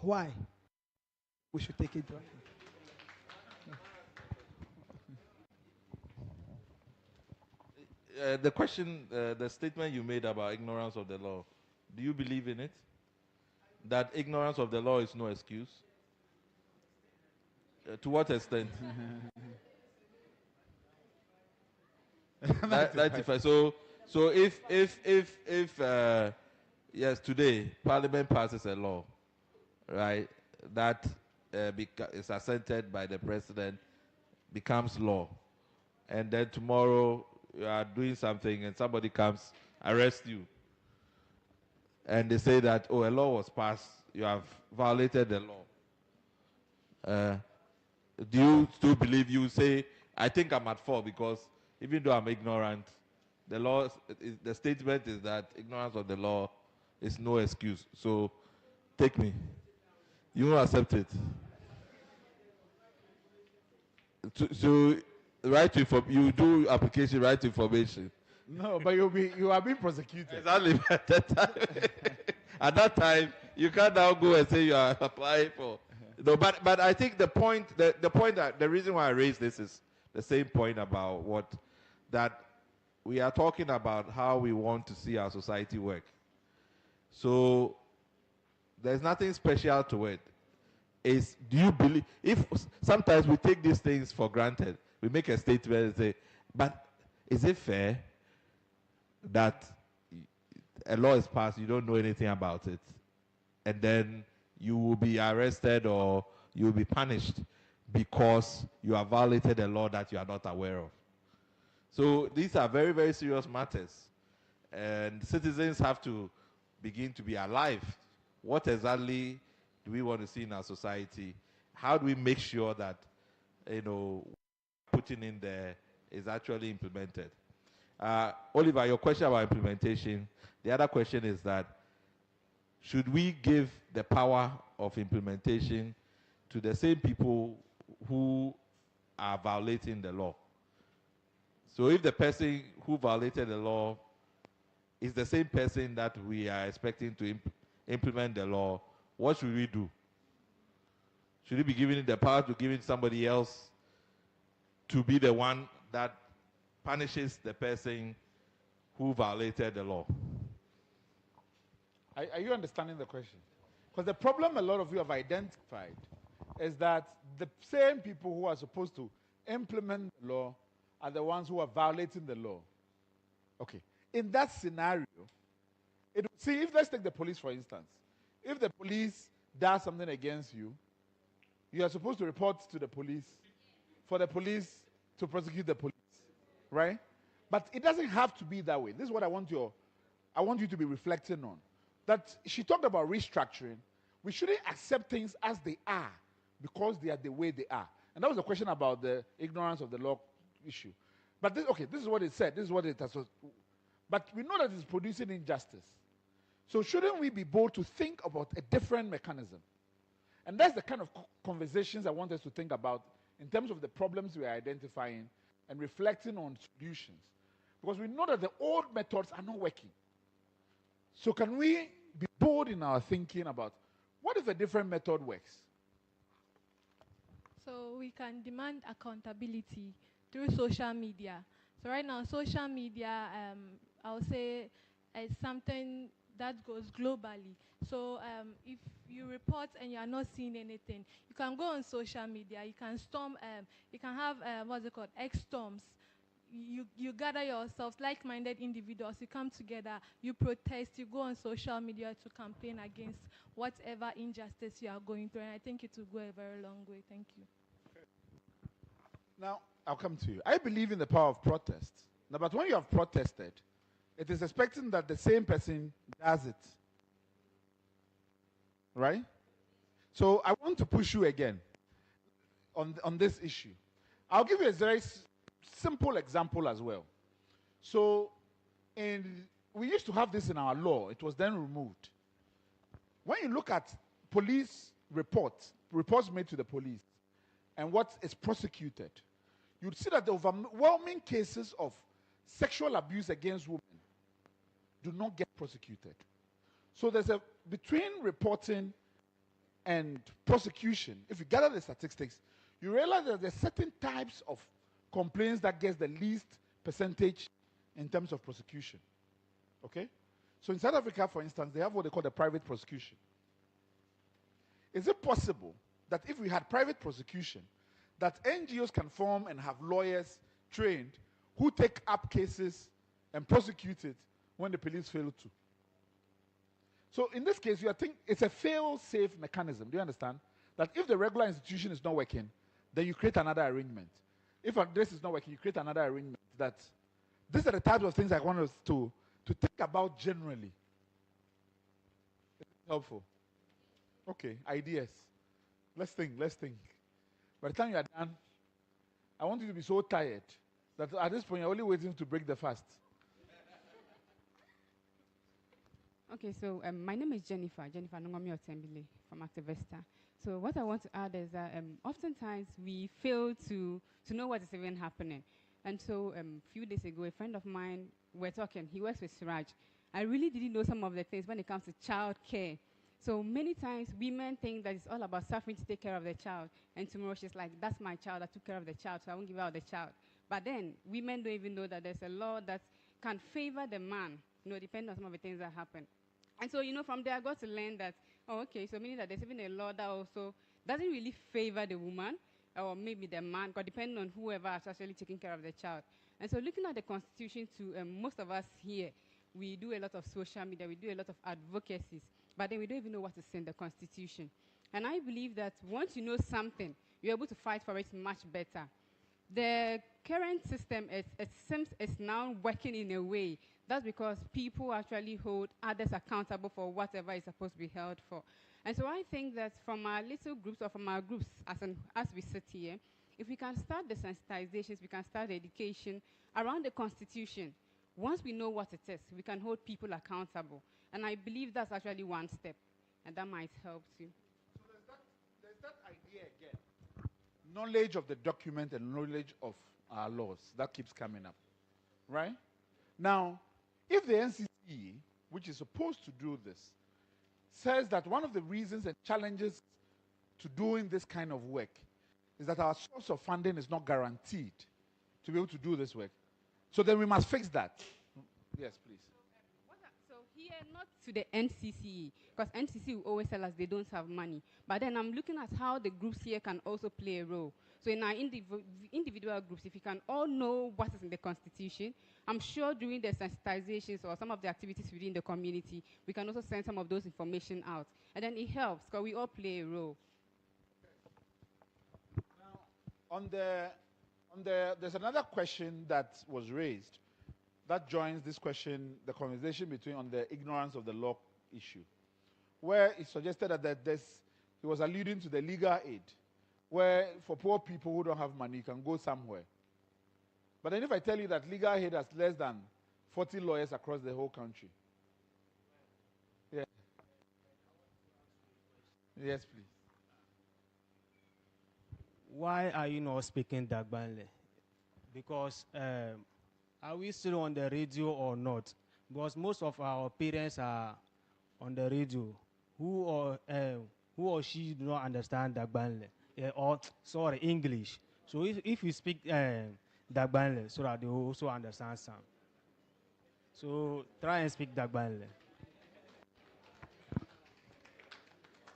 Why? We should take it jointly. The question, the statement you made about ignorance of the law, do you believe in it? That ignorance of the law is no excuse? To what extent? That's if I, so if yes, today Parliament passes a law, right, that is assented by the President, becomes law, and then tomorrow you are doing something and somebody comes, arrest you, and they say that, oh, a law was passed, you have violated the law. Do you still believe, you say, I think I'm at fault because even though I'm ignorant, the law, the statement is that ignorance of the law is no excuse. So take me. You won't accept it. So right to you do application, right to information. No, but you are being prosecuted. Exactly. At that time, at that time, you can't now go and say you are applying for. No, but I think the point that the reason why I raised this is the same point about what that we are talking about how we want to see our society work. So there's nothing special to it. Is, do you believe, if sometimes we take these things for granted, we make a statement and say, but is it fair that a law is passed, you don't know anything about it, and then you will be arrested or you will be punished because you have violated a law that you are not aware of? So these are very, very serious matters, and citizens have to begin to be alive. What exactly do we want to see in our society? How do we make sure that, putting in there is actually implemented? Oliver, your question about implementation, the other question is that, should we give the power of implementation to the same people who are violating the law? So if the person who violated the law is the same person that we are expecting to implement the law, what should we do? Should we be giving the power to give it somebody else to be the one that punishes the person who violated the law? Are you understanding the question? Because the problem a lot of you have identified is that the same people who are supposed to implement the law are the ones who are violating the law. Okay. In that scenario, if let's take the police for instance. If the police does something against you, you are supposed to report to the police for the police to prosecute the police, right? But it doesn't have to be that way. This is what I want you to be reflecting on. That she talked about restructuring. We shouldn't accept things as they are because they are the way they are. And that was a question about the ignorance of the law issue. But this is what it said. This is what it has. But we know that it's producing injustice. So shouldn't we be bold to think about a different mechanism? And that's the kind of conversations I want us to think about in terms of the problems we are identifying and reflecting on solutions. Because we know that the old methods are not working. So can we be bold in our thinking about what if a different method works? So we can demand accountability through social media. So right now, social media, I would say, is something that goes globally. So if you report and you are not seeing anything, you can go on social media, you can storm, you can have, what's it called, X-storms. You gather yourselves, like-minded individuals, you come together, you protest, you go on social media to campaign against whatever injustice you are going through, and I think it will go a very long way. Thank you. Now, I'll come to you. I believe in the power of protest. Now, but when you have protested, it is expecting that the same person does it. Right? So I want to push you again on this issue. I'll give you a very simple example as well. So we used to have this in our law. It was then removed. When you look at police reports made to the police, and what is prosecuted, you'd see that the overwhelming cases of sexual abuse against women do not get prosecuted. So there's between reporting and prosecution, if you gather the statistics, you realize that there are certain types of complaints that gets the least percentage in terms of prosecution. Okay? So in South Africa, for instance, they have what they call the private prosecution. Is it possible that if we had private prosecution, that NGOs can form and have lawyers trained who take up cases and prosecute it when the police fail to? So in this case, you are thinking it's a fail-safe mechanism. Do you understand? That if the regular institution is not working, then you create another arrangement. If this is not working, you create another arrangement. That these are the types of things I want us to think about generally. Is it helpful? Okay, ideas. Let's think. By the time you are done, I want you to be so tired that at this point you're only waiting to break the fast. Okay, so my name is Jennifer Nongomi Otembile from Activista. So what I want to add is that oftentimes we fail to know what is even happening. And so a few days ago, a friend of mine, we're talking, he works with Siraj. I really didn't know some of the things when it comes to child care. So many times women think that it's all about suffering to take care of the child. And tomorrow she's like, that's my child, I took care of the child, so I won't give out the child. But then women don't even know that there's a law that can favor the man, depending on some of the things that happen. And so, from there I got to learn that, so meaning that there's even a law that also doesn't really favor the woman, or maybe the man, but depending on whoever is actually taking care of the child. And so looking at the Constitution too, most of us here, we do a lot of social media, we do a lot of advocacies, but then we don't even know what is in the Constitution. And I believe that once you know something, you're able to fight for it much better. The current system, it seems, is now working in a way. That's because people actually hold others accountable for whatever is supposed to be held for. And so I think that from our little groups or from our groups as we sit here, if we can start the sensitizations, we can start the education around the Constitution. Once we know what it is, we can hold people accountable. And I believe that's actually one step, and that might help too. So there's that idea again. Knowledge of the document and knowledge of our laws. That keeps coming up. Right? Now, if the NCCE, which is supposed to do this, says that one of the reasons and challenges to doing this kind of work is that our source of funding is not guaranteed to be able to do this work. So then we must fix that. Yes, please. So here, not to the NCCE, because NCCE will always tell us they don't have money. But then I'm looking at how the groups here can also play a role. So in our individual groups, if you can all know what is in the Constitution, I'm sure during the sensitizations or some of the activities within the community, we can also send some of those information out. And then it helps, because we all play a role. Now, there's another question that was raised that joins this question, the conversation on the ignorance of the law issue, where it suggested that he was alluding to the legal aid, where for poor people who don't have money, you can go somewhere. But then if I tell you that legal aid has less than 40 lawyers across the whole country. Yeah. Yes, please. Why are you not speaking Dagbanle? Because are we still on the radio or not? Because most of our parents are on the radio. Who or she do not understand Dagbanle, or English. So if you speak Dagbanle, so that they will also understand some. So try and speak Dagbanle.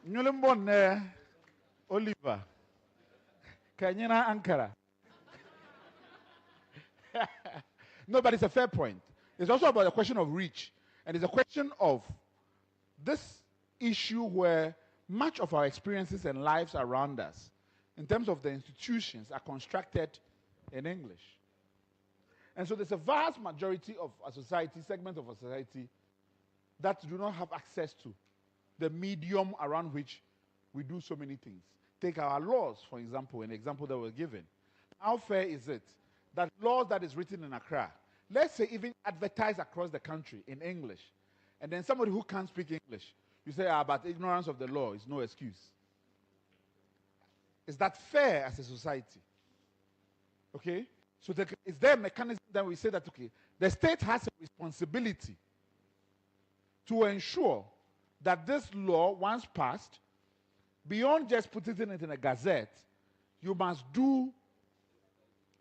Nyulembon Oliver. Kanyana Ankara. No, but it's a fair point. It's also about the question of reach. And it's a question of this issue where much of our experiences and lives around us, in terms of the institutions, are constructed in English. And so there's a vast majority of a society, segment of a society, that do not have access to the medium around which we do so many things. Take our laws, for example, an example that was given. How fair is it that laws that is written in Accra, let's say even advertised across the country in English, and then somebody who can't speak English, you say, but ignorance of the law is no excuse. Is that fair as a society? Okay? So is there a mechanism that we say that, okay, the state has a responsibility to ensure that this law, once passed, beyond just putting it in a gazette, you must do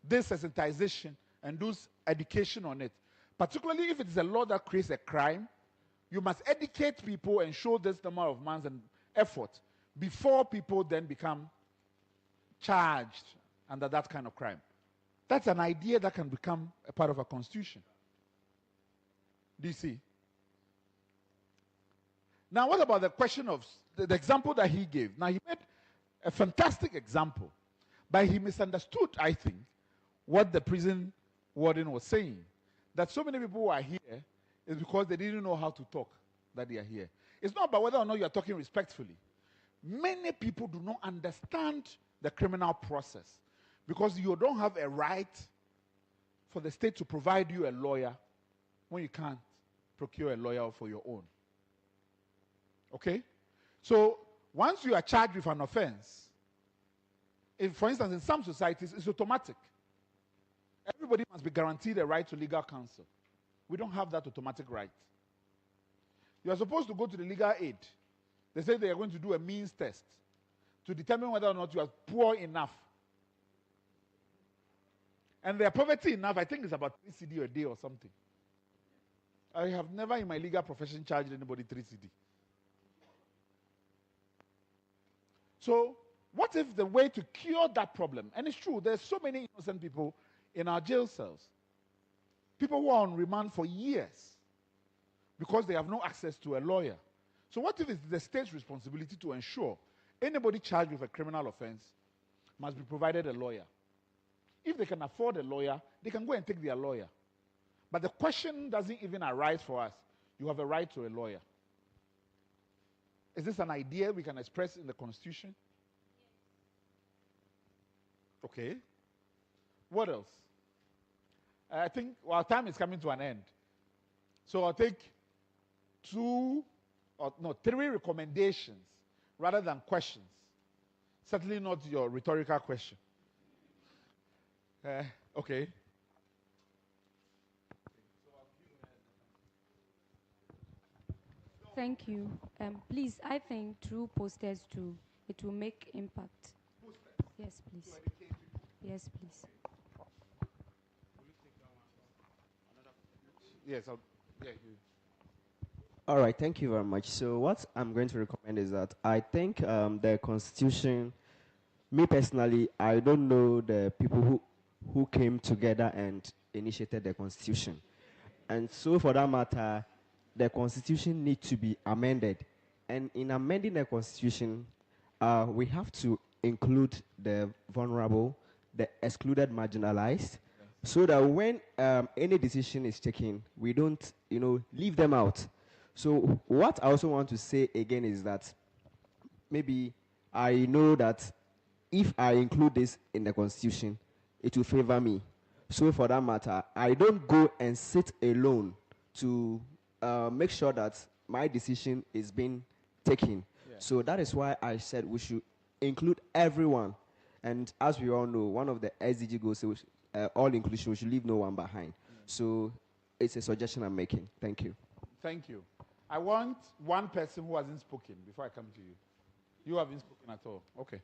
this sensitization and do education on it. Particularly if it is a law that creates a crime, you must educate people and show this number of months and effort before people then become charged under that kind of crime. That's an idea that can become a part of a constitution. Do you see? Now, what about the question of the example that he gave? Now, he made a fantastic example, but he misunderstood, I think, what the prison warden was saying. That so many people who are here is because they didn't know how to talk that they are here. It's not about whether or not you are talking respectfully. Many people do not understand the criminal process because you don't have a right for the state to provide you a lawyer when you can't procure a lawyer for your own. Okay? So, once you are charged with an offense, if, for instance, in some societies, it's automatic. Everybody must be guaranteed a right to legal counsel. We don't have that automatic right. You are supposed to go to the legal aid. They say they are going to do a means test to determine whether or not you are poor enough. And their poverty enough, I think, is about 3 CD a day or something. I have never in my legal profession charged anybody 3 CD. So, what if the way to cure that problem, and it's true, there's so many innocent people in our jail cells, people who are on remand for years because they have no access to a lawyer. So what if it's the state's responsibility to ensure anybody charged with a criminal offense must be provided a lawyer? If they can afford a lawyer, they can go and take their lawyer. But the question doesn't even arise for us. You have a right to a lawyer. Is this an idea we can express in the Constitution? Okay. What else? I think our time is coming to an end. So I'll take 3 recommendations rather than questions. Certainly not your rhetorical question. Okay. Thank you. Please, I think through posters too, it will make impact. Yes, please. Yes, please. Yes. All right, thank you very much. So what I'm going to recommend is that I think the Constitution, me personally, I don't know the people who came together and initiated the Constitution. And so for that matter, the Constitution needs to be amended. And in amending the Constitution, we have to include the vulnerable, the excluded, marginalized, so that when any decision is taken, we don't, leave them out. So what I also want to say again is that maybe I know that if I include this in the Constitution, it will favor me. So for that matter, I don't go and sit alone to make sure that my decision is being taken. Yeah. So that is why I said we should include everyone. And as we all know, one of the SDG goals is all inclusion. We should leave no one behind. Yeah. So it's a suggestion I'm making. Thank you. Thank you. I want one person who hasn't spoken before I come to you. You haven't spoken at all. Okay.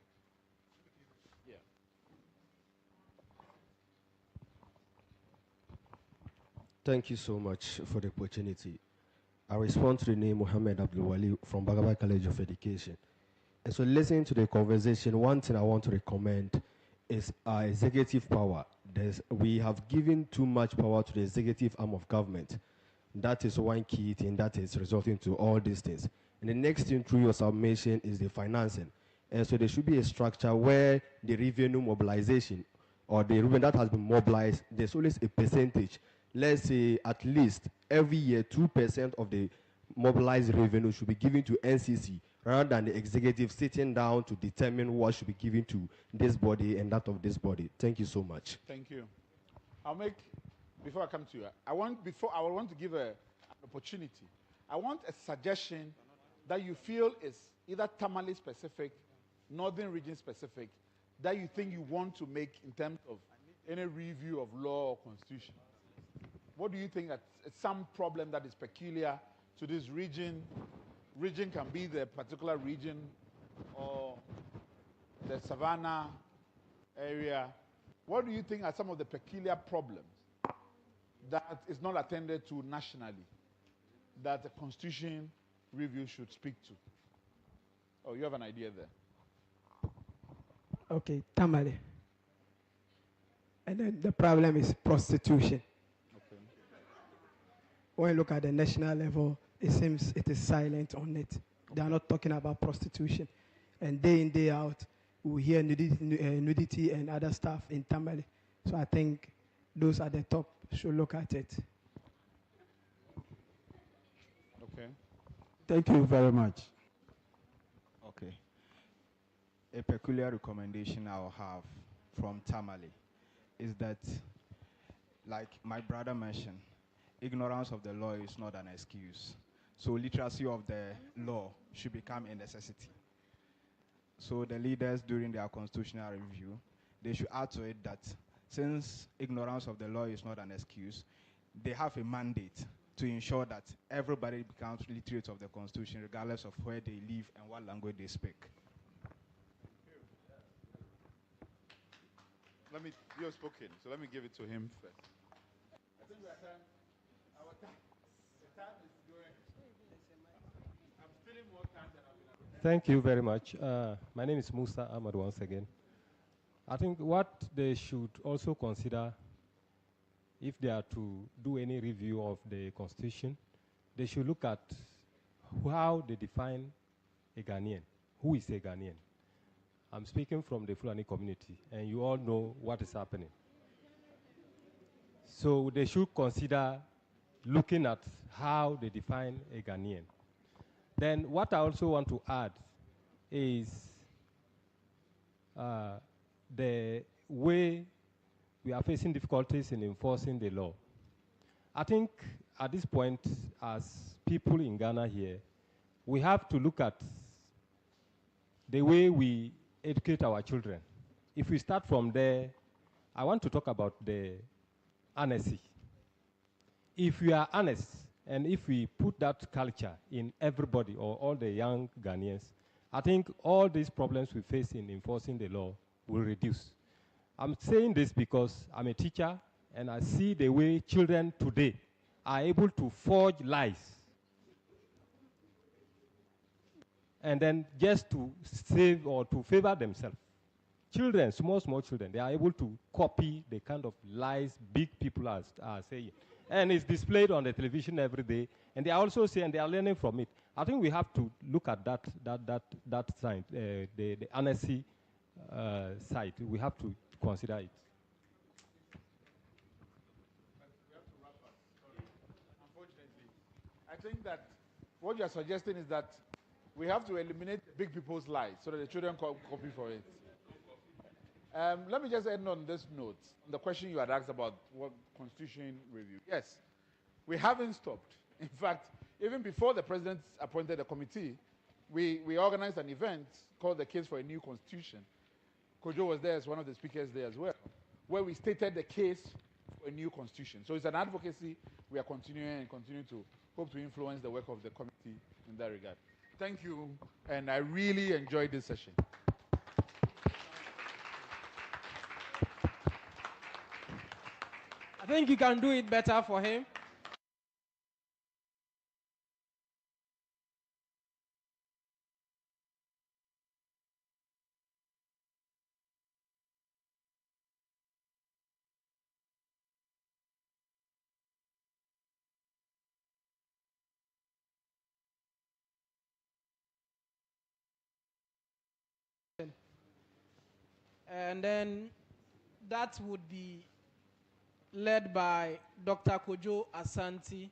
Yeah. Thank you so much for the opportunity. I respond to the name Mohammed Abdul Wali from Bagaba College of Education. And so listening to the conversation, one thing I want to recommend is our executive power. We have given too much power to the executive arm of government. That is one key thing that is resulting to all these things. And the next thing through your submission is the financing. And so there should be a structure where the revenue mobilization or the revenue that has been mobilized, there's always a percentage. Let's say at least every year 2% of the mobilized revenue should be given to NCC rather than the executive sitting down to determine what should be given to this body and that of this body. Thank you so much. Thank you. Before I come to you, I want to give an opportunity. I want a suggestion that you feel is either Tamale specific, Northern region specific, that you think you want to make in terms of any review of law or constitution. What do you think that some problem that is peculiar to this region? Region can be the particular region or the Savannah area, what do you think are some of the peculiar problems that is not attended to nationally that the Constitution review should speak to? Oh, you have an idea there. Okay, Tamale. And then the problem is prostitution. Okay. When you look at the national level, it seems it is silent on it. They are not talking about prostitution. And day in, day out, we hear nudity and other stuff in Tamale. So I think those at the top should look at it. Okay. Thank you very much. Okay. A peculiar recommendation I'll have from Tamale is that, like my brother mentioned, ignorance of the law is not an excuse. So literacy of the law should become a necessity. So the leaders during their constitutional review, they should add to it that since ignorance of the law is not an excuse, they have a mandate to ensure that everybody becomes literate of the Constitution regardless of where they live and what language they speak. You have spoken, so let me give it to him first. I think our time, the time is going. I'm stealing more time than I've been. Thank you very much. My name is Musa Ahmad once again. I think what they should also consider, if they are to do any review of the Constitution, they should look at how they define a Ghanaian. Who is a Ghanaian? I'm speaking from the Fulani community, and you all know what is happening. So they should consider looking at how they define a Ghanaian. Then what I also want to add is the way we are facing difficulties in enforcing the law. I think at this point, as people in Ghana here, we have to look at the way we educate our children. If we start from there, I want to talk about the honesty. If we are honest, and if we put that culture in everybody or all the young Ghanaians, I think all these problems we face in enforcing the law will reduce. I'm saying this because I'm a teacher, and I see the way children today are able to forge lies. And then just to save or to favor themselves. Children, small children, they are able to copy the kind of lies big people are saying. And it's displayed on the television every day. And they are also saying, they are learning from it. I think we have to look at that side, the honesty side. We have to consider it. Unfortunately, I think that what you are suggesting is that we have to eliminate big people's lies so that the children copy for it. Let me just end on this note, the question you had asked about what Constitution review. Yes, we haven't stopped. In fact, even before the president appointed a committee, we organized an event called the Case for a New Constitution. Kojo was there as one of the speakers there as well, where we stated the case for a new constitution. So it's an advocacy we are continuing and continue to hope to influence the work of the committee in that regard. Thank you, and I really enjoyed this session. I think you can do it better for him. And then that would be led by Dr. Kojo Asante,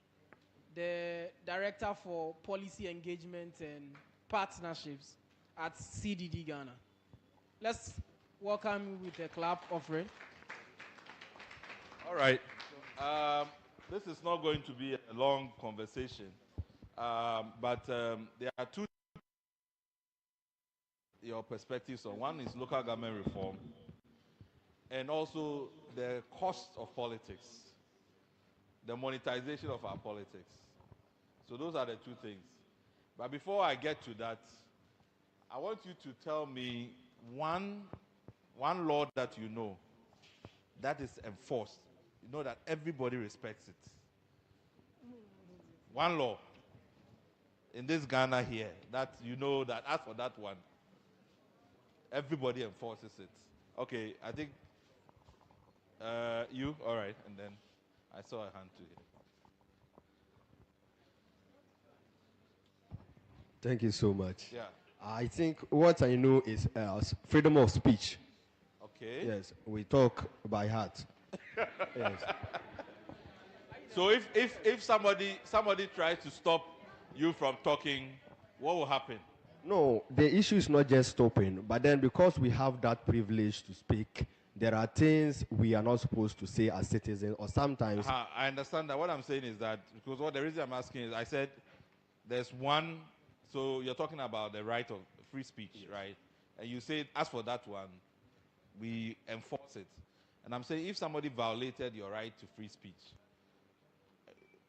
the Director for Policy Engagement and Partnerships at CDD Ghana. Let's welcome him with a clap offering. All right. This is not going to be a long conversation, but there are two your perspectives on. One is local government reform, and also the cost of politics, the monetization of our politics. So those are the two things. But before I get to that, I want you to tell me one law that you know that is enforced. You know that everybody respects it. One law in this Ghana here that you know that as for that one, everybody enforces it. Okay, I think you, all right, and then I saw a hand to here. Thank you so much. Yeah. I think what I know is freedom of speech. Okay. Yes, we talk by heart. Yes. So if somebody tries to stop you from talking, what will happen? No, the issue is not just stopping, but then because we have that privilege to speak, there are things we are not supposed to say as citizens, or sometimes. I understand that. What I'm saying is that, because the reason I'm asking is, I said there's one, so you're talking about the right of free speech, yes, right? And you say, as for that one, we enforce it. And I'm saying, if somebody violated your right to free speech,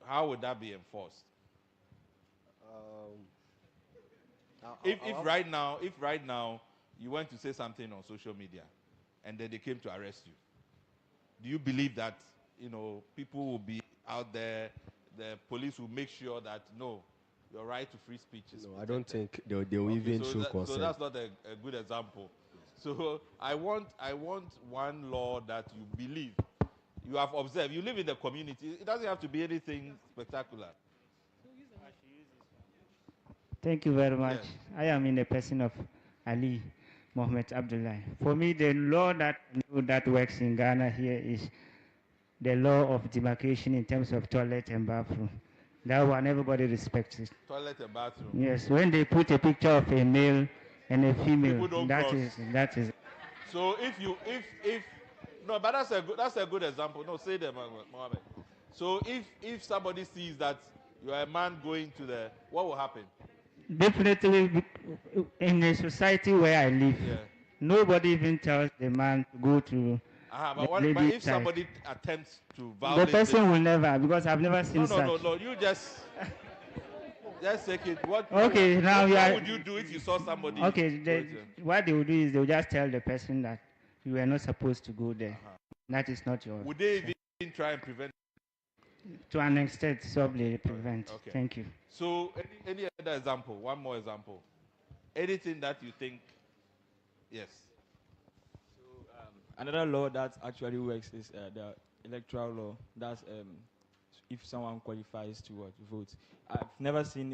how would that be enforced? If right now you went to say something on social media, and then they came to arrest you, do you believe that people will be out there, the police will make sure that no, your right to free speech is protected? I don't think they'll even show concern. So that's not a good example. Yes. So I want one law that you believe, you have observed. You live in the community. It doesn't have to be anything spectacular. Thank you very much. Yes. I am in the person of Ali Mohammed Abdullah. For me, the law that works in Ghana here is the law of demarcation in terms of toilet and bathroom. That one, everybody respects it. Toilet and bathroom. Yes, when they put a picture of a male and a female, that is. So if no, but that's a good example. No, say them, Mohammed. So if somebody sees that you are a man going to the, what will happen? Definitely, in a society where I live, yeah, nobody even tells the man to go to. But if somebody attempts to violate, the person will never, because I've never seen such. No. You just take it. What would you do if you saw somebody? Okay, what they will do is they will just tell the person that you were not supposed to go there. That is not your. Would they even try and prevent? To an extent, probably prevent. Okay. Thank you. So, any other example? One more example. Anything that you think? Yes. So, another law that actually works is the electoral law. That's if someone qualifies to vote. I've never seen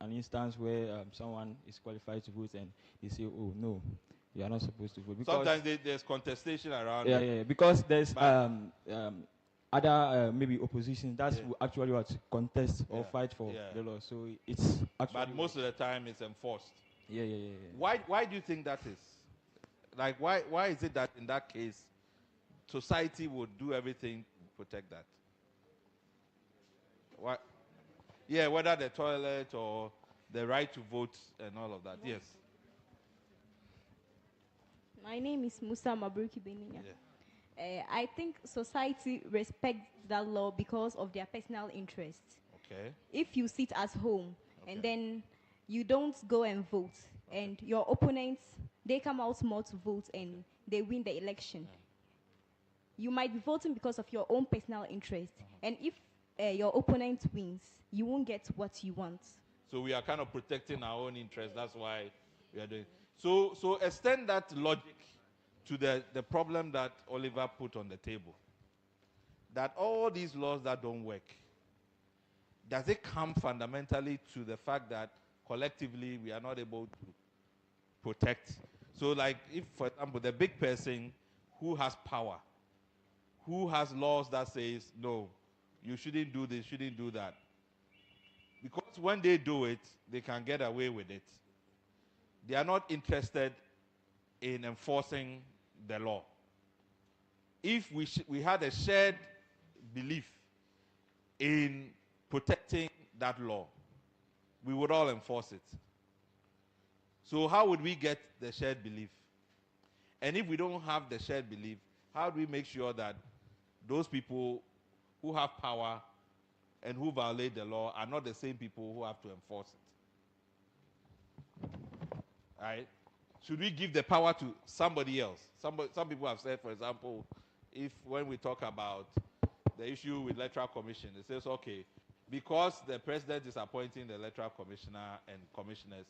an instance where someone is qualified to vote and they say, "Oh no, you are not supposed to vote." Because sometimes there's contestation around. Yeah. Because there's other maybe opposition that's actually what contest or fight for the law. So it's actually. But most of the time it's enforced. Yeah. Why do you think that is? Like why is it that in that case society would do everything to protect that? Why? Yeah, whether the toilet or the right to vote and all of that. Yes. My name is Musa Mabruki Beninya. I think society respects that law because of their personal interest. Okay. If you sit at home and then you don't go and vote, and your opponents, they come out more to vote and they win the election, you might be voting because of your own personal interest. And if your opponent wins, you won't get what you want. So we are kind of protecting our own interest. That's why we are doing. So extend that logic to the problem that Oliver put on the table. That all these laws that don't work, does it come fundamentally to the fact that collectively we are not able to protect? So like if, for example, the big person who has power, who has laws that says, no, you shouldn't do this, shouldn't do that. Because when they do it, they can get away with it. They are not interested in enforcing the law. If we had a shared belief in protecting that law, we would all enforce it. So how would we get the shared belief? And if we don't have the shared belief, how do we make sure that those people who have power and who violate the law are not the same people who have to enforce it? right? Should we give the power to somebody else? Some people have said, for example, if when we talk about the issue with electoral commission, it says, okay, because the president is appointing the electoral commissioner and commissioners,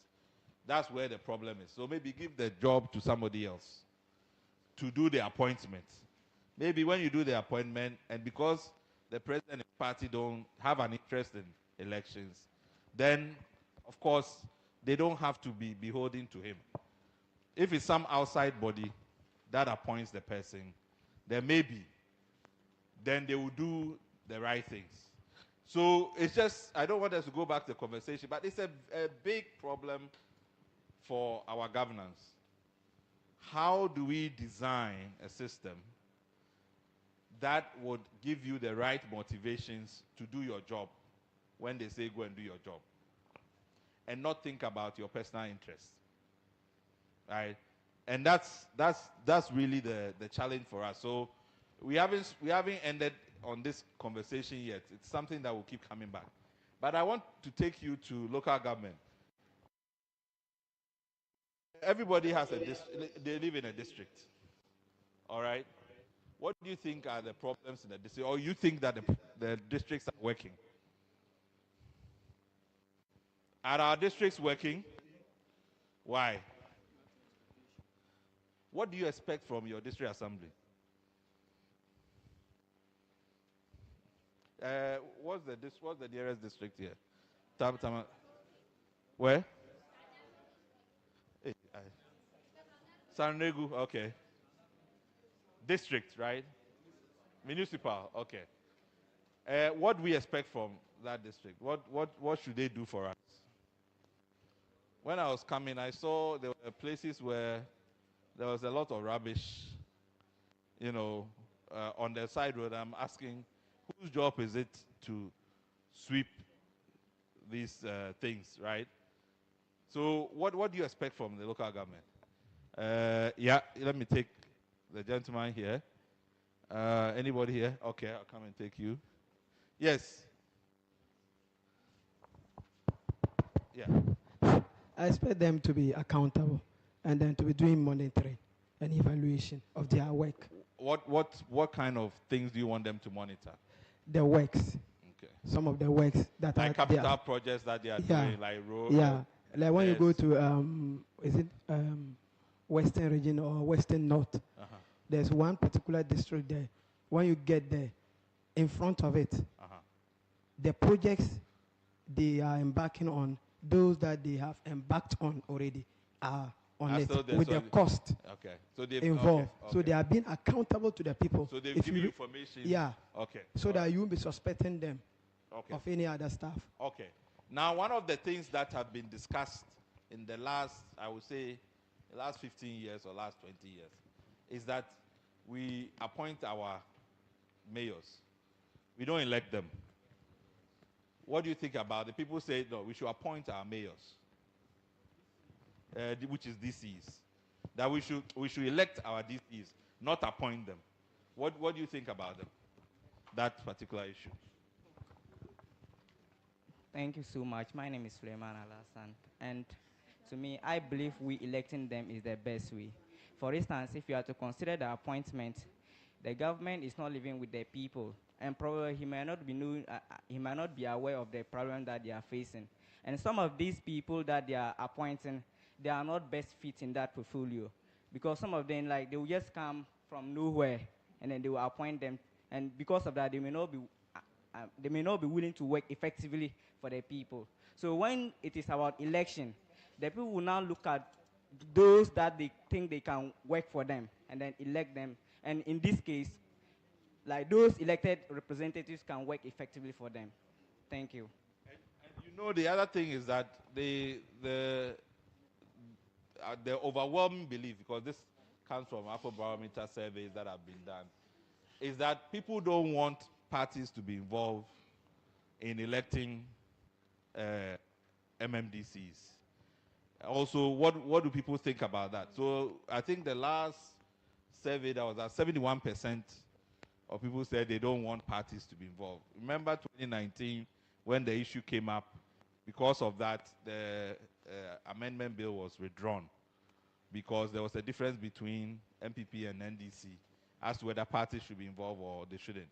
that's where the problem is. So maybe give the job to somebody else to do the appointment. Maybe when you do the appointment, and because the president and party don't have an interest in elections, then, of course, they don't have to be beholden to him. If it's some outside body that appoints the person, then maybe, then they will do the right things. So it's just, I don't want us to go back to the conversation, but it's a big problem for our governance. How do we design a system that would give you the right motivations to do your job when they say go and do your job, and not think about your personal interests, right? And that's really the challenge for us. So we haven't ended on this conversation yet. It's something that will keep coming back. But I want to take you to local government. Everybody has they live in a district, all right? What do you think are the problems in the district, or you think that the districts are working? Are our districts working? Why? What do you expect from your district assembly? What's the nearest district here? Where? Hey, Sarnegu, okay. District, right? Municipal, okay. What do we expect from that district? What should they do for us? When I was coming, I saw there were places where there was a lot of rubbish, on the side road. I'm asking, whose job is it to sweep these things, right? So what do you expect from the local government? Yeah, let me take the gentleman here. Anybody here? Okay, I'll come and take you. Yes. Yeah. I expect them to be accountable and then to be doing monitoring and evaluation of their work. What kind of things do you want them to monitor? The works. Okay. Some of the works that like are capital projects that they are doing, like road. Yeah. Like when you go to is it Western region or Western North? There's one particular district there. When you get there, in front of it, the projects they are embarking on, those that they have embarked on already, are on it with the cost involved. Okay. So they are being accountable to the people. So they've given you information. Yeah. Okay. So that you won't be suspecting them of any other stuff. Okay. Now, one of the things that have been discussed in the last, I would say, the last 15 years or last 20 years, is that we appoint our mayors. We don't elect them. What do you think about it? People say, no, we should appoint our mayors, which is DCs. That we should elect our DCs, not appoint them. What do you think about them? That particular issue. Thank you so much. My name is Suleiman Alassan, and to me, I believe we electing them is the best way. For instance, if you are to consider the appointment, the government is not living with the people, and probably he might not be aware of the problem that they are facing. And some of these people that they are appointing, they are not best fit in that portfolio, because some of them, like, they will just come from nowhere, and then they will appoint them, and because of that, they may not be willing to work effectively for the people. So when it is about election, the people will now look at those that they think they can work for them and then elect them. And in this case, like, those elected representatives can work effectively for them. Thank you. And the other thing is that the overwhelming belief, because this comes from Afrobarometer surveys that have been done, is that people don't want parties to be involved in electing MMDCs. Also, what do people think about that? So I think the last survey that was at 71% of people said they don't want parties to be involved. Remember 2019 when the issue came up? Because of that, the amendment bill was withdrawn. because there was a difference between MPP and NDC as to whether parties should be involved or they shouldn't.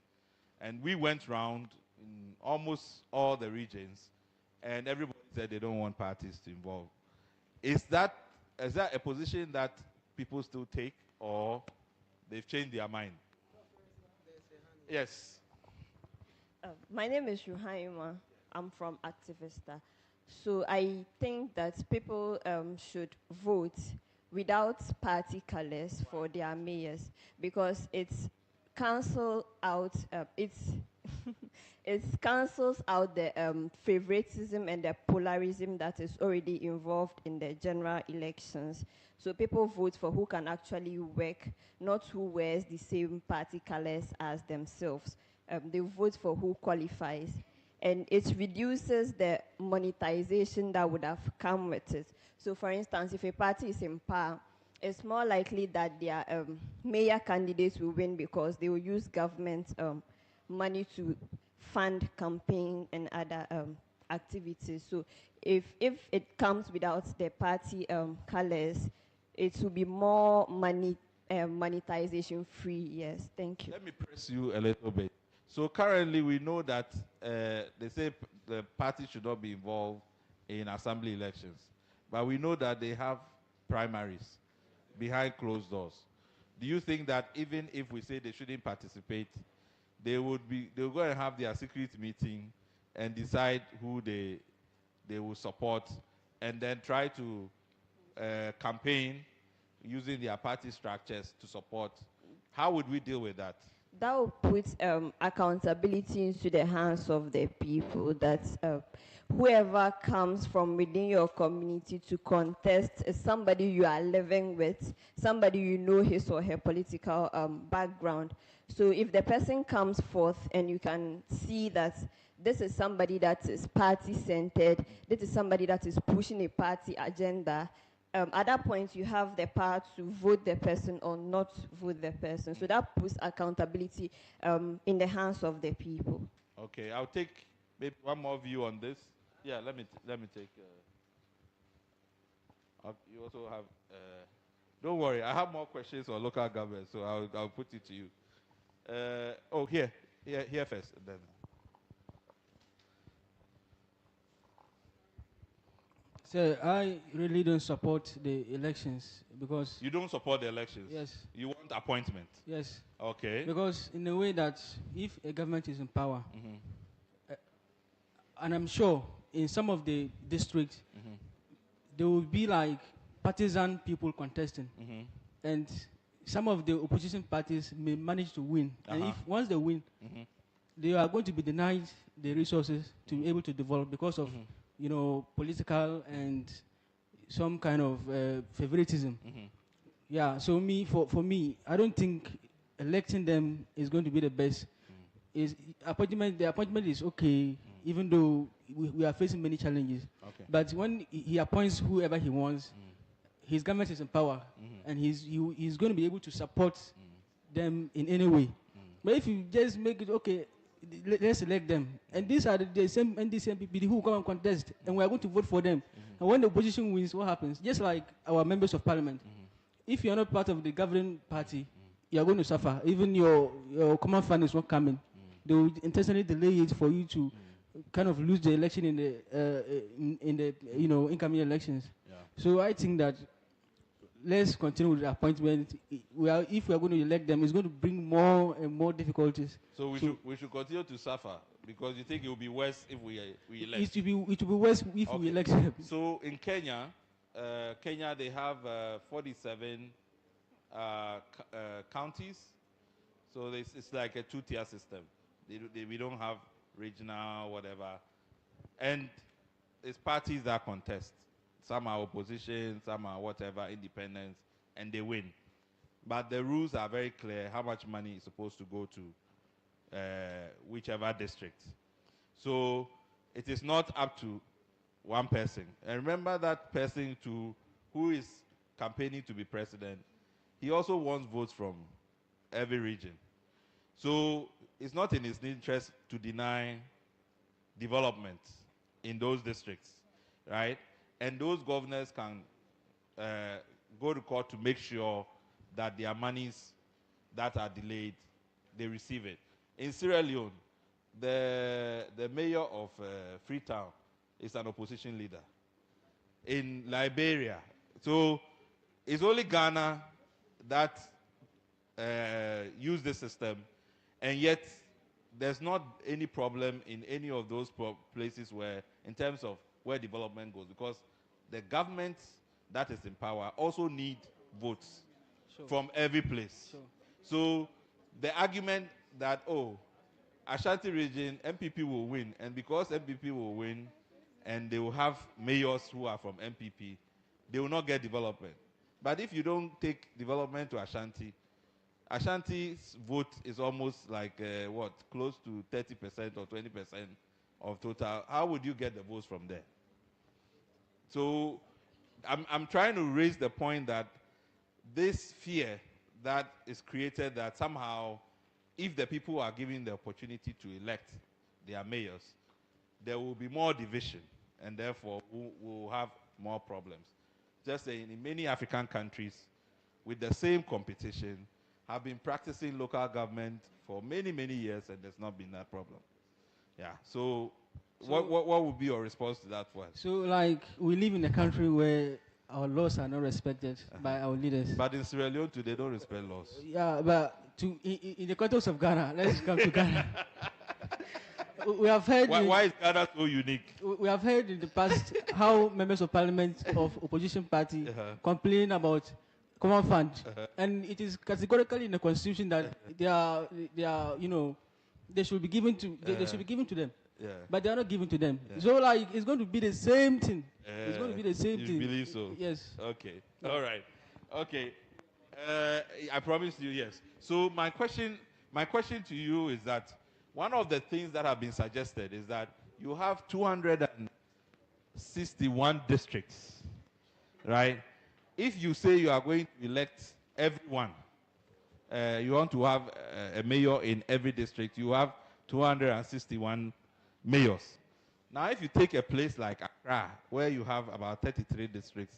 And we went round in almost all the regions, and everybody said they don't want parties to involve. Is that a position that people still take, or they've changed their mind? Yes. My name is Ruhaima. I'm from Activista. So I think that people should vote without party colors for their mayors, because it's cancel out it cancels out the favoritism and the polarism that is already involved in the general elections. So people vote for who can actually work, not who wears the same party colors as themselves. They vote for who qualifies. And it reduces the monetization that would have come with it. So for instance, if a party is in power, it's more likely that their mayor candidates will win because they will use government money to fund campaign and other activities. So if it comes without the party colors, it will be more monetization free. Yes, thank you. Let me press you a little bit. So currently we know that they say the party should not be involved in assembly elections. But we know that they have primaries behind closed doors. Do you think that even if we say they shouldn't participate, they'll go and have their secret meeting and decide who they will support, and then try to campaign using their party structures to support? How would we deal with that? That will put accountability into the hands of the people, that whoever comes from within your community to contest is somebody you are living with, somebody you know his or her political background. So if the person comes forth and you can see that this is somebody that is party-centered, this is somebody that is pushing a party agenda, at that point, you have the power to vote the person or not vote the person. So that puts accountability in the hands of the people. Okay, I'll take maybe one more view on this. Yeah, let me take. You also have. Don't worry, I have more questions on local government, so I'll put it to you. Here first, and then. So I really don't support the elections because... You don't support the elections? Yes. You want appointment? Yes. Okay. Because in a way that if a government is in power, and I'm sure in some of the districts, there will be like partisan people contesting. And some of the opposition parties may manage to win. And if once they win, they are going to be denied the resources to be able to develop because of political and some kind of favoritism. Yeah, so for me, I don't think electing them is going to be the best. The appointment is okay, even though we are facing many challenges. Okay. But when he appoints whoever he wants, his government is in power, and he's going to be able to support them in any way. But if you just make it okay, let's elect them. And these are the same NDC and PPD who come and contest, and we are going to vote for them. And when the opposition wins, what happens? Just like our members of parliament, if you are not part of the governing party, you are going to suffer. Even your common fund is not coming. They will intentionally delay it for you to kind of lose the election in the incoming elections. Yeah. So I think that let's continue with the appointment. If we are going to elect them, it's going to bring more and more difficulties. So we should continue to suffer because you think it will be worse if we elect. It will be worse if we elect them. So in Kenya, they have 47 counties. So it's like a two-tier system. We don't have regional whatever, and it's parties that contest. Some are opposition, some are whatever, independents, and they win. But the rules are very clear how much money is supposed to go to whichever district. So it is not up to one person. And remember that person who is campaigning to be president, he also wants votes from every region. So it's not in his interest to deny development in those districts, right? And those governors can go to court to make sure that their monies that are delayed, they receive it. In Sierra Leone, the mayor of Freetown is an opposition leader. In Liberia, so it's only Ghana that use the system, and yet there's not any problem in any of those places where, in terms of where development goes, because the government that is in power also need votes from every place. So the argument that, oh, Ashanti region, MPP will win, and because MPP will win, and they will have mayors who are from MPP, they will not get development. But if you don't take development to Ashanti, Ashanti's vote is almost like, close to 30% or 20% of total. How would you get the votes from there? So I'm trying to raise the point that this fear that is created, that somehow if the people are given the opportunity to elect their mayors, there will be more division, and therefore we'll have more problems. Just saying, in many African countries, with the same competition, have been practicing local government for many, many years, and there's not been that problem. Yeah. So what would be your response to that one? So, like, we live in a country where our laws are not respected by our leaders. But in Sierra Leone too, they don't respect laws. Yeah, but in the context of Ghana, let's come to Ghana. We have heard. Why is Ghana so unique? We have heard in the past how members of parliament of opposition party complain about common fund, and it is categorically in the constitution that they are they should be given to they should be given to them. Yeah. But they are not given to them. So like it's going to be the same thing. It's going to be the same you thing. You believe so? Yes. Okay. Yeah. All right. Okay. I promise you yes. So my question to you is that one of the things that have been suggested is that you have 261 districts, right? If you say you are going to elect everyone, you want to have a mayor in every district, you have 261 mayors. Now, if you take a place like Accra, where you have about 33 districts,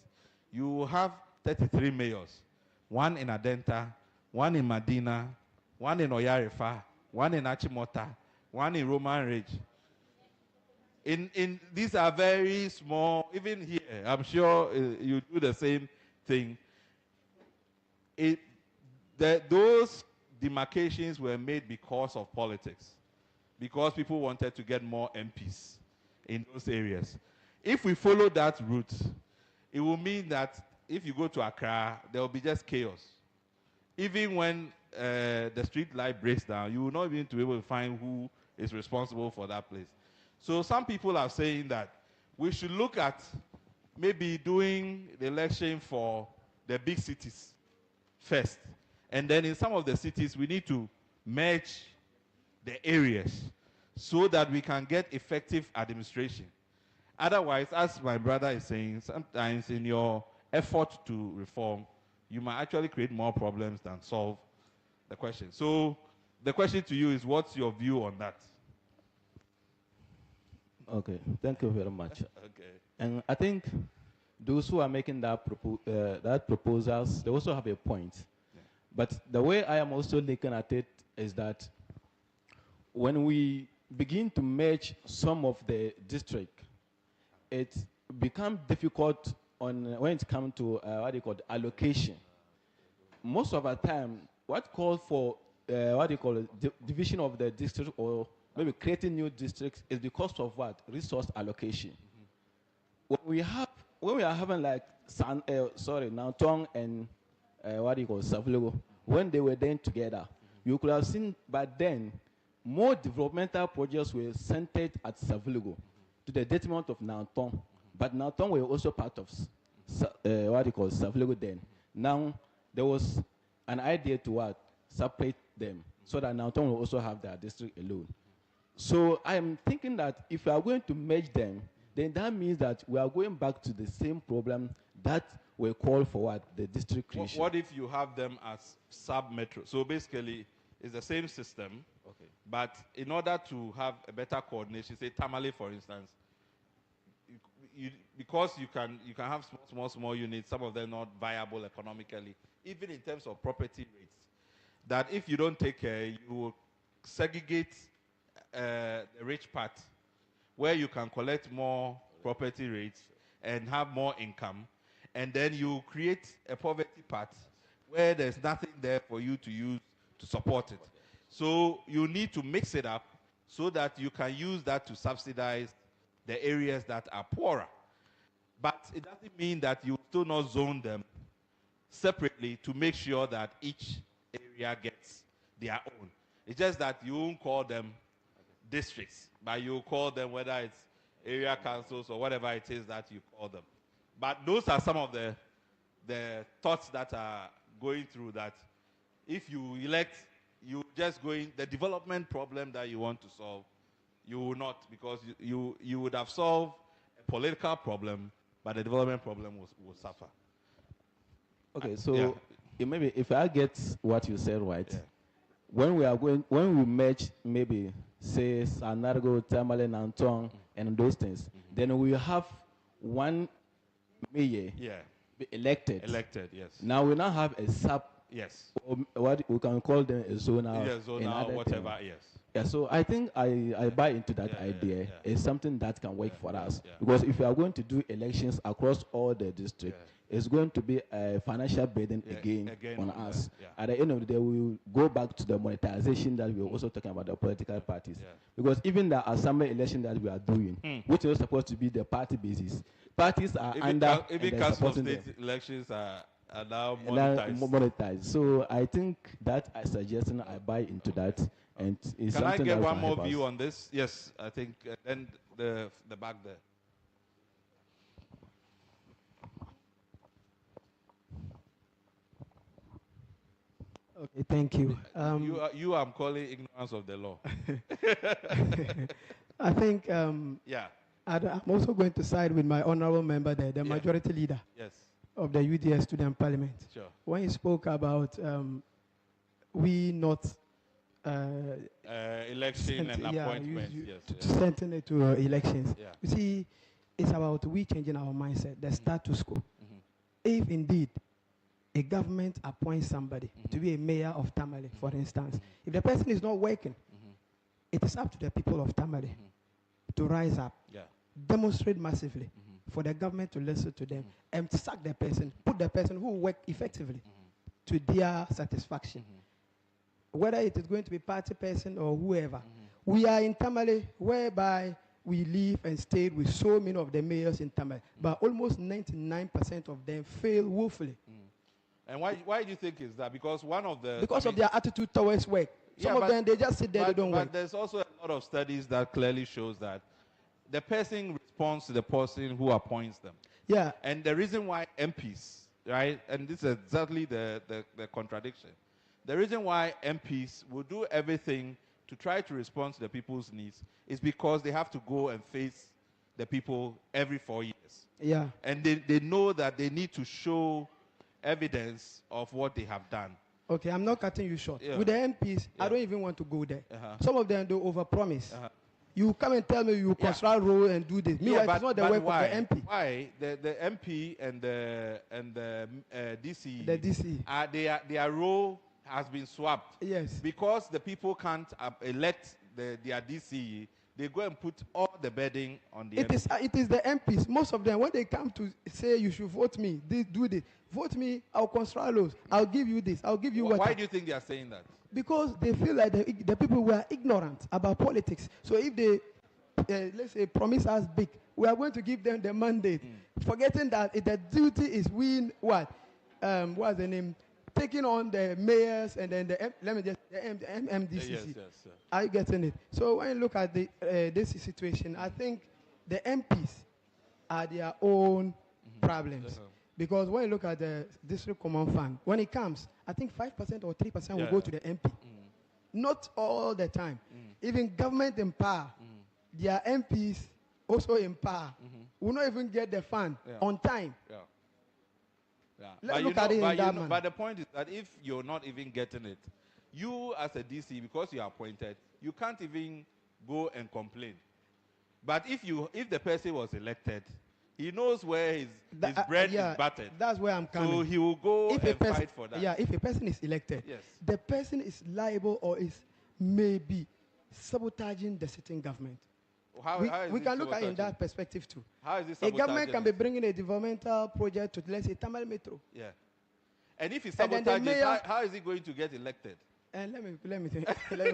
you will have 33 mayors. One in Adenta, one in Medina, one in Oyarefa, one in Achimota, one in Roman Ridge. These are very small, even here, I'm sure you do the same thing. Those demarcations were made because of politics, because people wanted to get more MPs in those areas. If we follow that route, it will mean that if you go to Accra, there will be just chaos. Even when the street light breaks down, you will not even be able to find who is responsible for that place. So some people are saying that we should look at maybe doing the election for the big cities first. And then in some of the cities, we need to merge the areas so that we can get effective administration. Otherwise, as my brother is saying, sometimes in your effort to reform, you might actually create more problems than solve the question. So the question to you is, what's your view on that? Okay, thank you very much. Okay. And I think those who are making that proposals, they also have a point. Yeah. But the way I am also looking at it is that when we begin to merge some of the district, it becomes difficult when it comes to what they call allocation. Most of the time, what calls for division of the district or maybe creating new districts is because of what? Resource allocation. When we are having like Nantong and Savlugo, when they were then together, you could have seen by then more developmental projects were centered at Savlugo to the detriment of Nantong. But Nantong were also part of Savlugo then. Now there was an idea to separate them so that Nantong will also have their district alone. So I am thinking that if we are going to merge them, then that means that we are going back to the same problem that we call for the district creation. What if you have them as sub-metro? So basically, it's the same system, okay, but in order to have a better coordination, say Tamale, for instance, because you can have small units, some of them not viable economically, even in terms of property rates, that if you don't take care, you will segregate the rich part, where you can collect more property rates and have more income, and then you create a poverty part where there's nothing there for you to use to support it. So you need to mix it up so that you can use that to subsidize the areas that are poorer. But it doesn't mean that you still not zone them separately to make sure that each area gets their own. It's just that you won't call them districts, but you call them, whether it's area councils or whatever it is that you call them. But those are some of the thoughts that are going through, that if you elect, you just go in the development problem that you want to solve, you will not, because you would have solved a political problem, but the development problem will suffer. Okay, so maybe if I get what you said right, when we merge maybe say Sanargo, Tamale, Nantong, and those things, then we have one mayor be elected. Elected, yes. Now we now have a sub. Yes. Or what we can call them a zonal. Yeah, zonal, whatever, yes. Yeah, so I think I buy into that idea. It's something that can work for us. Because if we are going to do elections across all the districts, it's going to be a financial burden again on us. At the end of the day, we will go back to the monetization that we were also talking about, the political parties. Because even the assembly election that we are doing, which is supposed to be the party basis, parties are under even and council supporting state them. elections are now monetized. monetized. So I think that suggestion, I buy into that. And it's Can I something get that one can more help view us. on this? Yes, I think. Then the back there. Okay, thank you. You I'm calling ignorance of the law. I think Yeah. I'm also going to side with my honorable member there, the Yeah. majority leader Yes. of the UDS Student Parliament. Sure. When he spoke about we not Election and appointments. Yes. to send it to elections. Yeah. You see, it's about we changing our mindset, the status quo. If indeed a government appoints somebody to be a mayor of Tamale, for instance, if the person is not working, it is up to the people of Tamale to rise up, demonstrate massively for the government to listen to them and sack the person, put the person who work effectively to their satisfaction. Whether it is going to be party person or whoever. We are in Tamale, whereby we live and stayed with so many of the mayors in Tamale, but almost 99% of them fail woefully. And why do you think is that? Because one of the Of their attitude towards work. Some of them, they just sit there, they don't work. But there's also a lot of studies that clearly shows that the person responds to the person who appoints them. Yeah. And the reason why MPs, right, and this is exactly the contradiction. The reason why MPs will do everything to try to respond to the people's needs is because they have to go and face the people every 4 years. Yeah. And they know that they need to show evidence of what they have done. Okay, I'm not cutting you short. Yeah. With the MPs, I don't even want to go there. Uh-huh. Some of them do overpromise. You come and tell me you construct road and do this. Meanwhile, it's not the work why? of the MP. Why the MP and the DC? The DC. Their role has been swapped. Yes. Because the people can't elect their DC, they go and put all the burden on the MP. It is the MPs. Most of them, when they come to say you should vote me, do this. Vote me, I'll construct laws. I'll give you this. I'll give you what. Why do you think they are saying that? Because they feel like the people were ignorant about politics. So if they, let's say, promise us big, we are going to give them the mandate, forgetting that the duty is what's the name? Taking on the mayors and then the MDCC. Yes. Are you getting it? So when you look at this situation, I think the MPs are their own problems. Because when you look at the district common fund, when it comes, I think 5% or 3% will go to the MP. Not all the time. Even government in power, their MPs also in power, will not even get the fund on time. Let's look at it in that manner. But the point is that if you're not even getting it, you as a DC, because you are appointed, you can't even go and complain. But if the person was elected, He knows where his bread is buttered. That's where I'm coming. So he will go and fight for that. Yeah, if a person is elected, yes, the person is liable or is maybe sabotaging the sitting government. How We is can it look at it in sabotaging? that perspective too. How is it A government sabotaging can it? be bringing a developmental project to, let's say, Tamale Metro. Yeah. And if he And then the sabotages, mayor- how is he going to get elected? And let me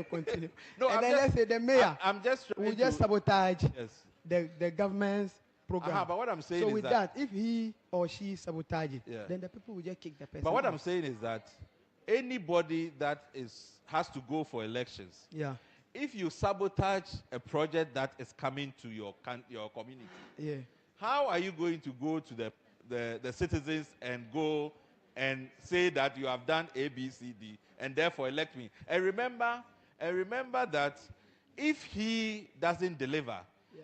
continue. No, and I'm then just- let's say the mayor I'm just trying will just to- sabotage Yes. the government's program. But what I'm saying so is with that- if he or she sabotage it, Yeah. then the people will just kick the person But what out. I'm saying is that anybody that has to go for elections, Yeah. if you sabotage a project that is coming to your community, Yeah. how are you going to go to the citizens and go and say that you have done A, B, C, D, and therefore elect me? And remember that if he doesn't deliver,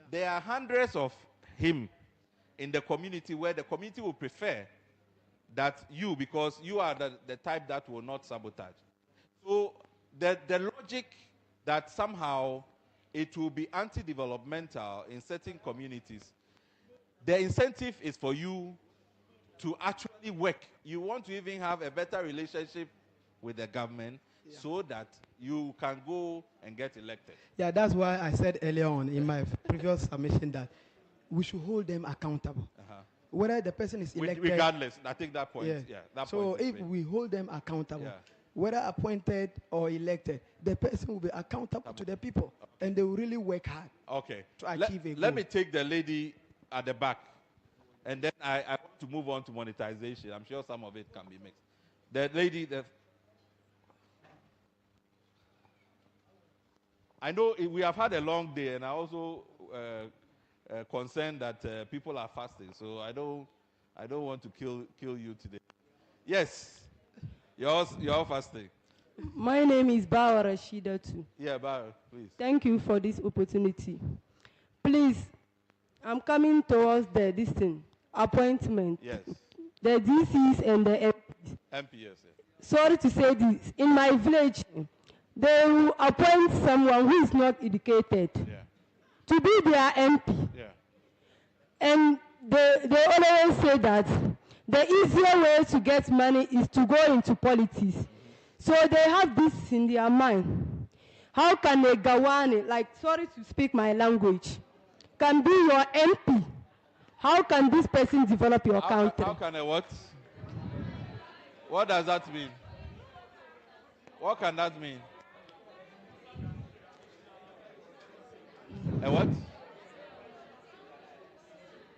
there are hundreds of him in the community where the community will prefer that you, because you are the type that will not sabotage. So the logic that somehow it will be anti-developmental in certain communities, the incentive is for you to actually work. You want to even have a better relationship with the government so that you can go and get elected. Yeah, that's why I said earlier on in my previous submission that we should hold them accountable. Whether the person is elected. Regardless, I think that point. Yeah. That So point is if made. we hold them accountable, Yeah. whether appointed or elected, the person will be accountable to the people, and they will really work hard. Okay. To achieve a Let goal. me take the lady at the back, and then I want to move on to monetization. I'm sure some of it can be mixed. The lady, I know we have had a long day, and I also concerned that people are fasting, so I don't want to kill you today. Yes, you're all fasting. My name is Bawa Rashida too. Yeah, Bar, please. Thank you for this opportunity. Please, I'm coming towards this thing, appointment. Yes. The DCs and the MPs. MPs. Yeah. Sorry to say this, in my village, they will appoint someone who is not educated to be their MP. Yeah. And they always say that the easier way to get money is to go into politics. So they have this in their mind. How can a Gawani, like, sorry to speak my language, can be your MP? How can this person develop your country? How can a what? What does that mean? What can that mean? A what?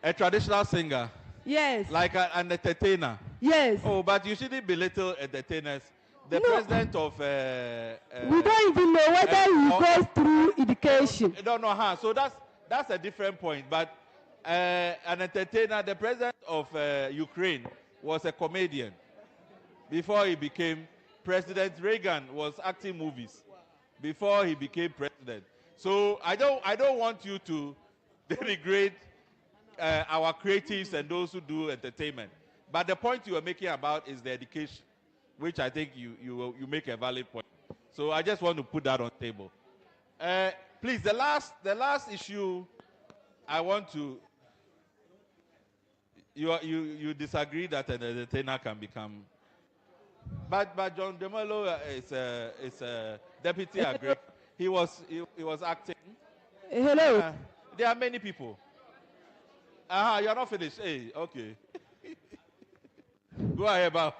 A traditional singer? Yes. Like an entertainer? Yes. Oh, but you shouldn't belittle entertainers. The president of... we don't even know whether he goes through education. No. So that's a different point. But an entertainer, the president of Ukraine was a comedian. Before he became president, Reagan was acting movies before he became president. So I don't want you to denigrate our creatives and those who do entertainment. But the point you are making about is the education, which I think you make a valid point. So I just want to put that on the table. Please, the last issue I want to... You disagree that an entertainer can become... But John Demelo is a deputy agri. He was acting. Hello. There are many people. You're not finished. Hey, okay. Go ahead, Bob.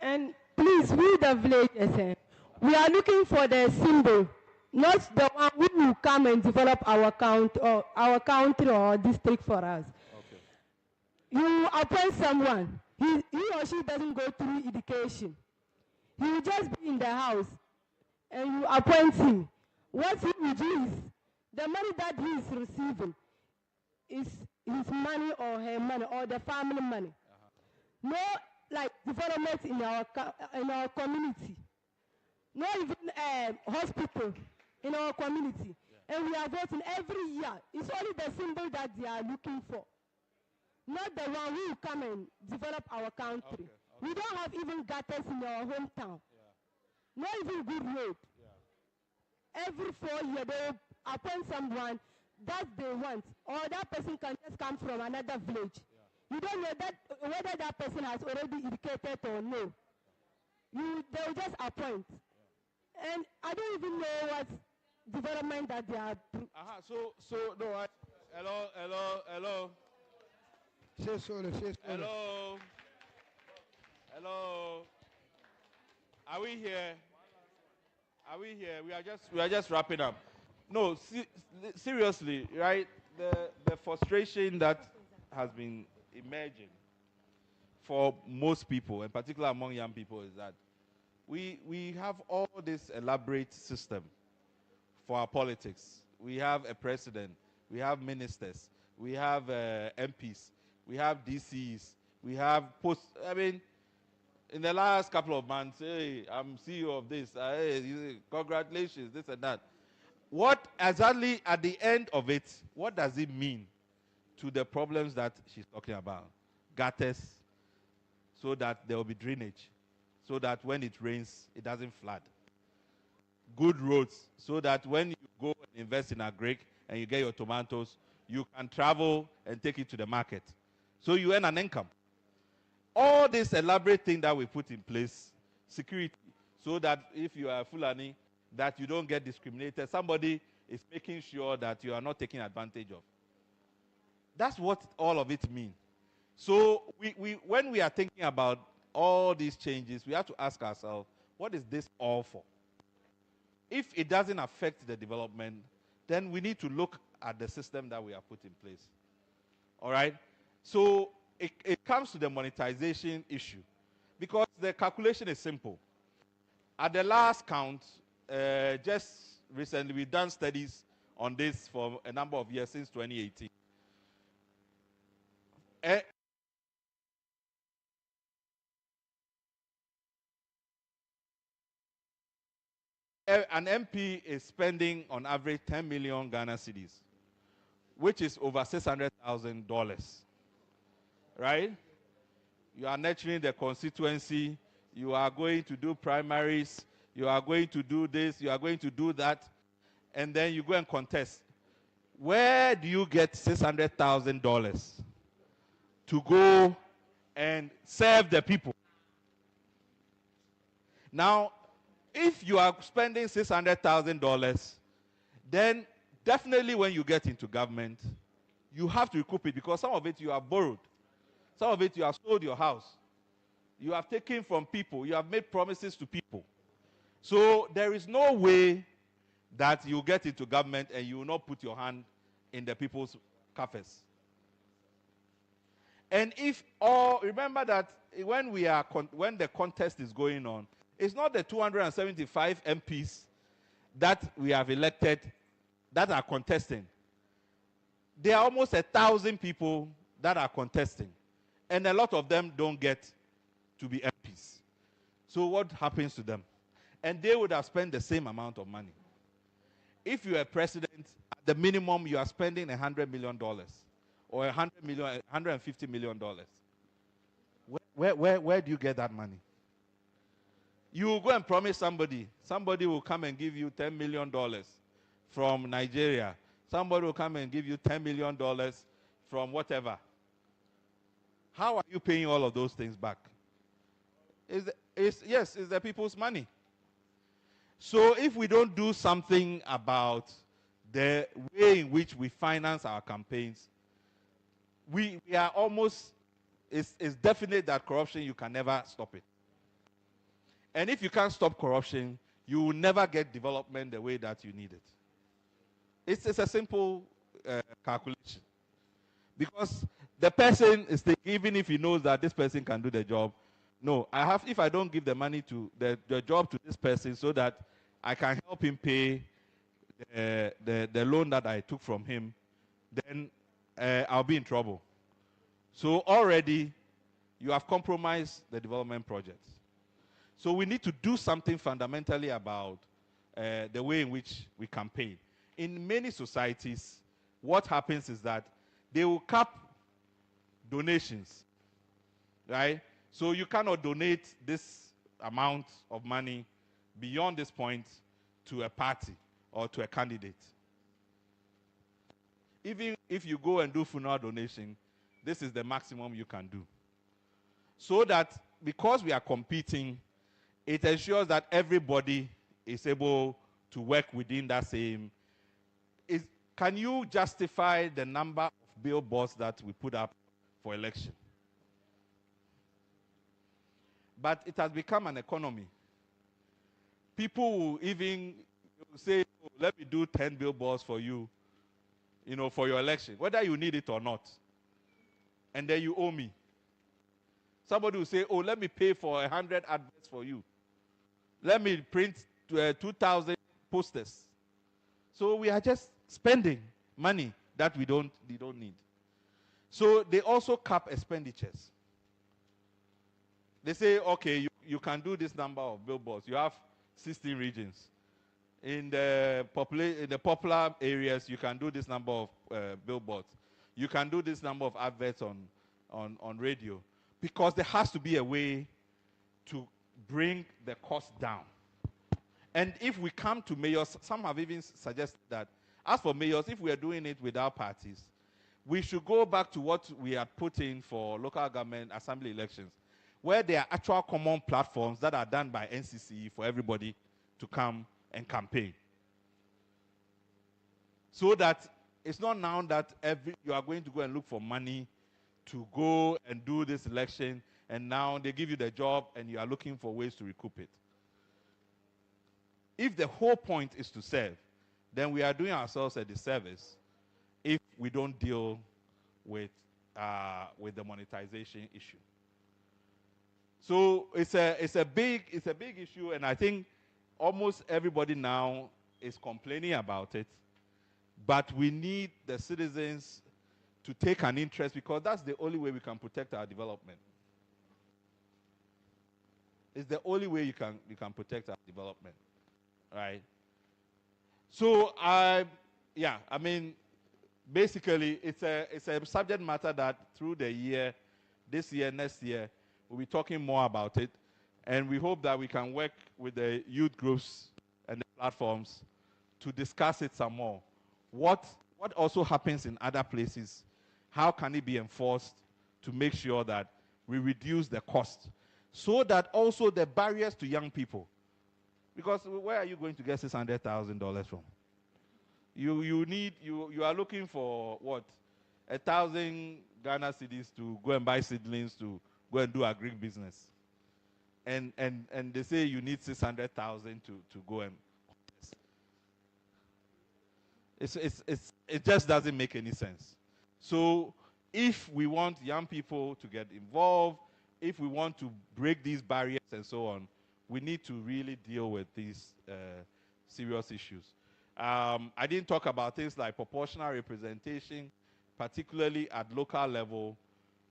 And please, we the villagers, we are looking for the symbol, not the one who will come and develop our country or district for us. Okay. You appoint someone, he or she doesn't go through education. He will just be in the house, and you appoint him. What he will do is, the money that he is receiving is his money or her money or the family money. No, like development in our community. No even hospital in our community. And we are voting every year. It's only the symbol that they are looking for. Not the one who will come and develop our country. Okay. We don't have even gutters in our hometown. Not even good road. Every 4 years they will appoint someone. that they want, or that person can just come from another village. You don't know that whether that person has already educated or no. They will just appoint. And I don't even know what development that they are. Hello. Hello. Are we here? We are just wrapping up. No, seriously, right? The frustration that has been emerging for most people, and particularly among young people, is that we have all this elaborate system for our politics. We have a president, we have ministers, we have MPs, we have DCs, we have I mean, in the last couple of months, hey, I'm CEO of this, hey, congratulations, this and that. What exactly, at the end of it, what does it mean to the problems that she's talking about? Gutters, so that there will be drainage, so that when it rains, it doesn't flood. Good roads, so that when you go and invest in agric and you get your tomatoes, you can travel and take it to the market. So you earn an income. All this elaborate thing that we put in place, security, so that if you are a Fulani, that you don't get discriminated. Somebody is making sure that you are not taken advantage of. That's what all of it means. So when we are thinking about all these changes, we have to ask ourselves, what is this all for? If it doesn't affect the development, then we need to look at the system that we have put in place. All right? So it comes to the monetization issue, because the calculation is simple. At the last count, just recently, we've done studies on this for a number of years, since 2018. An MP is spending on average 10 million Ghana cedis, which is over $600,000. Right? You are nurturing the constituency, you are going to do primaries, you are going to do this, you are going to do that, and then you go and contest. Where do you get $600,000 to go and serve the people? Now, if you are spending $600,000, then definitely when you get into government, you have to recoup it, because some of it you have borrowed. Some of it you have sold your house. You have taken from people. You have made promises to people. So there is no way that you get into government and you will not put your hand in the people's coffers. And remember that when the contest is going on, it's not the 275 MPs that we have elected that are contesting. There are almost 1,000 people that are contesting, and a lot of them don't get to be MPs. So what happens to them? And they would have spent the same amount of money. If you are president, at the minimum you are spending $100 million or $150 million. Where do you get that money? You will go and promise somebody will come and give you $10 million from Nigeria. Somebody will come and give you $10 million from whatever. How are you paying all of those things back? It's the people's money. So if we don't do something about the way in which we finance our campaigns, we are almost, it's definite that corruption, you can never stop it. And if you can't stop corruption, you will never get development the way that you need it. It's a simple calculation. Because the person is thinking, even if he knows that this person can do the job, no, if I don't give the money to the job to this person so that I can help him pay the loan that I took from him, then I'll be in trouble. So already you have compromised the development projects. So we need to do something fundamentally about the way in which we campaign. In many societies, what happens is that they will cap donations, right? So you cannot donate this amount of money beyond this point to a party or to a candidate. even if you go and do funeral donation, this is the maximum you can do. So that because we are competing, it ensures that everybody is able to work within that same. Can you justify the number of billboards that we put up for election? But it has become an economy. People will even say, oh, let me do 10 billboards for you, for your election, whether you need it or not. And then you owe me. Somebody will say, oh, let me pay for 100 adverts for you. Let me print 2,000 posters. So we are just spending money that we don't need. So they also cap expenditures. They say, okay, you can do this number of billboards. You have 16 regions. In the popular areas, you can do this number of billboards. You can do this number of adverts on radio. Because there has to be a way to bring the cost down. And if we come to mayors, some have even suggested that, as for mayors, if we are doing it without parties, we should go back to what we had put in for local government assembly elections, where there are actual common platforms that are done by NCC for everybody to come and campaign. So that it's not now that you are going to go and look for money to go and do this election, and now they give you the job and you are looking for ways to recoup it. If the whole point is to serve, then we are doing ourselves a disservice if we don't deal with the monetization issue. So it's a big issue, and I think almost everybody now is complaining about it. But we need the citizens to take an interest, because that's the only way we can protect our development. It's the only way you can protect our development, right? So basically it's a subject matter that through the year, this year, next year, we'll be talking more about it, and we hope that we can work with the youth groups and the platforms to discuss it some more. What also happens in other places? How can it be enforced to make sure that we reduce the cost, so that also the barriers to young people, because where are you going to get $600,000 from? You are looking for what? 1,000 Ghana cedis to go and buy seedlings to go and do agribusiness, and they say you need 600,000 to go and it just doesn't make any sense. So if we want young people to get involved, if we want to break these barriers and so on, we need to really deal with these serious issues. I didn't talk about things like proportional representation, particularly at local level,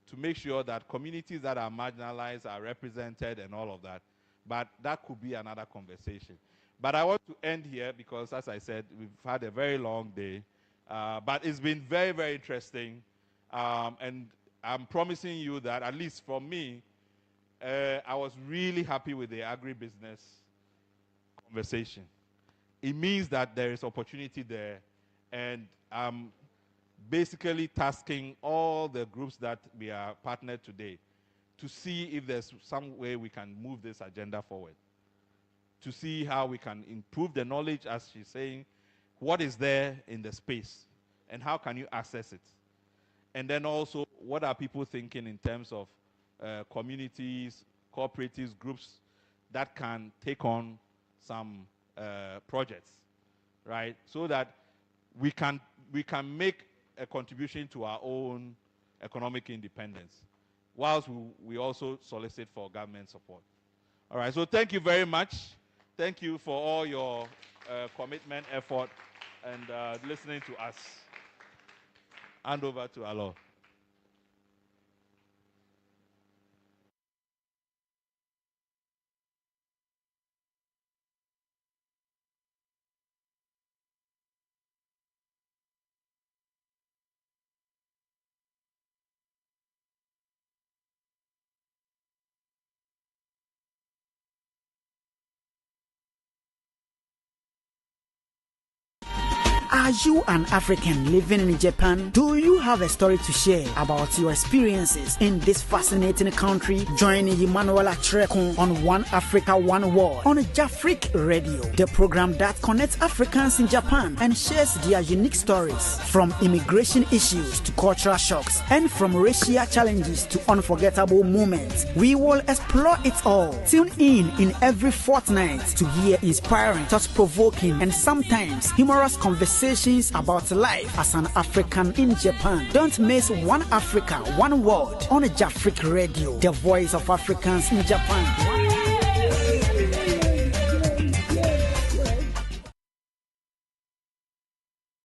to make sure that communities that are marginalized are represented and all of that. But that could be another conversation. But I want to end here because, as I said, we've had a very long day. But it's been very, very interesting. And I'm promising you that, at least for me, I was really happy with the agribusiness conversation. It means that there is opportunity there. And I'm basically tasking all the groups that we are partnered today to see if there's some way we can move this agenda forward, to see how we can improve the knowledge, as she's saying, what is there in the space, and how can you access it. And then also, what are people thinking in terms of communities, cooperatives, groups that can take on some projects, right? So that we can make a contribution to our own economic independence, whilst we also solicit for government support. All right, so thank you very much. Thank you for all your commitment, effort, and listening to us. Hand over to Alo. Are you an African living in Japan? Do you have a story to share about your experiences in this fascinating country? Join Emmanuel Atrekon on One Africa, One World on JafriQ Radio, the program that connects Africans in Japan and shares their unique stories, from immigration issues to cultural shocks and from racial challenges to unforgettable moments. We will explore it all. Tune in every fortnight to hear inspiring, thought-provoking, and sometimes humorous conversations about life as an African in Japan. Don't miss One Africa, One World on JafriQ Radio, the voice of Africans in Japan.